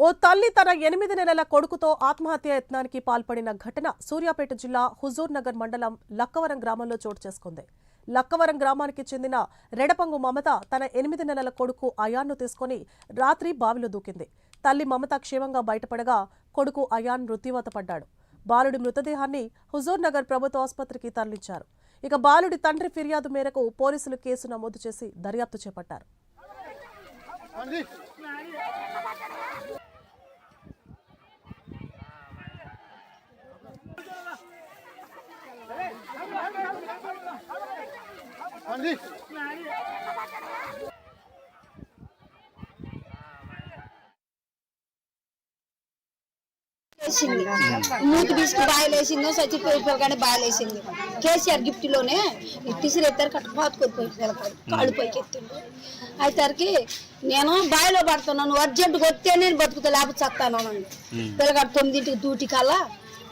ఓ తల్లి తన 8 నెలల కొడుకుతో ఆత్మహత్య యత్నానికి పాల్పడిన ఘటన సూర్యాపేట జిల్లా హుజూర్ నగర్ మండలం లక్కవరం గ్రామంలో చోటు చేసుకుంది. లక్కవరం గ్రామానికి చెందిన రెడపంగు మమత తన 8 నెలల కొడుకు అయాన్ను తీసుకుని రాత్రి బావిలో దూకింది. తల్లి మమత క్షేమంగా బయటపడగా కొడుకు అయాన్ మృత్యువాత పడ్డాడు. బాలుడి మృతదేహాన్ని హుజూర్ నగర్ ప్రభుత్వ ఆసుపత్రికి తరలించారు. ఇక బాలుడి తండ్రి ఫిర్యాదు మేరకు పోలీసులు కేసు నమోదు చేసి దర్యాప్తు చేపట్టారు. మూతి తీసుకు బాయలేసిందో చచ్చిపోయి కానీ బాయలేసింది. కేసీఆర్ గిఫ్ట్ లోనే టీసీలు ఎత్తారు కట్ట పాతుకొని కాళ్ళు పైకి ఎత్తిండు. అయితే నేను బాయిలో పడుతున్నాను, అర్జెంటుగా వస్తే నేను బతుకుతా లేకపోతే చస్తాను. పిల్లగాడు 9ంటికి డ్యూటీ కల్లా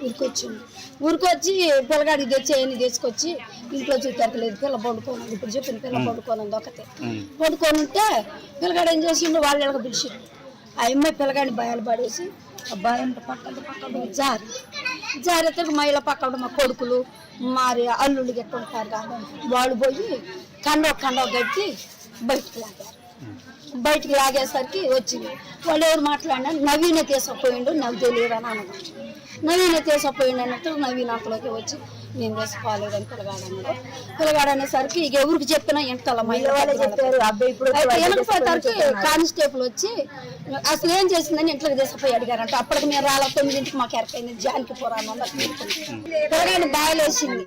ఊరికొచ్చిండు. ఊరికొచ్చి పిల్లగాడి తెచ్చి తీసుకొచ్చి ఇంట్లో చూపెట్టలేదు. పిల్ల పడుకోను ఇప్పుడు చెప్పిన పిల్ల పడుకోనుంది ఒకతే పడుకొని ఉంటే పిల్లగాడు ఏం చేసిండు, వాళ్ళు ఎలాగ పిలిచిండు. ఆ అమ్మాయి పిల్లగాడిని భయాలు పడేసి ఆ భయం పక్కన జాగ్రత్త మహిళ పక్కన మా కొడుకులు మరి అల్లుళ్ళు గట్టి ఉంటారు కదా, వాళ్ళు పోయి కండో కట్టి బయటికి లాగేసరికి వచ్చింది. వాళ్ళు ఎవరు మాట్లాడినా నవీన తీసుకుపోయిండు, నాకు తెలియదు అని అన్నమాట. నవీన తీసుకుపోయిండు అన్నట్టు నవీన అంతలోకి వచ్చి నేను వేసుకోలేదని పిల్లగాడు అనేసరికి ఇక ఎవరికి చెప్పినా ఎంతలా కానిస్టేబుల్ వచ్చి అసలు ఏం చేసిందని ఇంట్లోకి తీసుకుపోయి అడిగారంట. అప్పటికి మేము రాళ్ళ 9ంటికి మాకు ఎరకైంది జానికి పోరాను పిల్లగాడిని బాయలేసింది.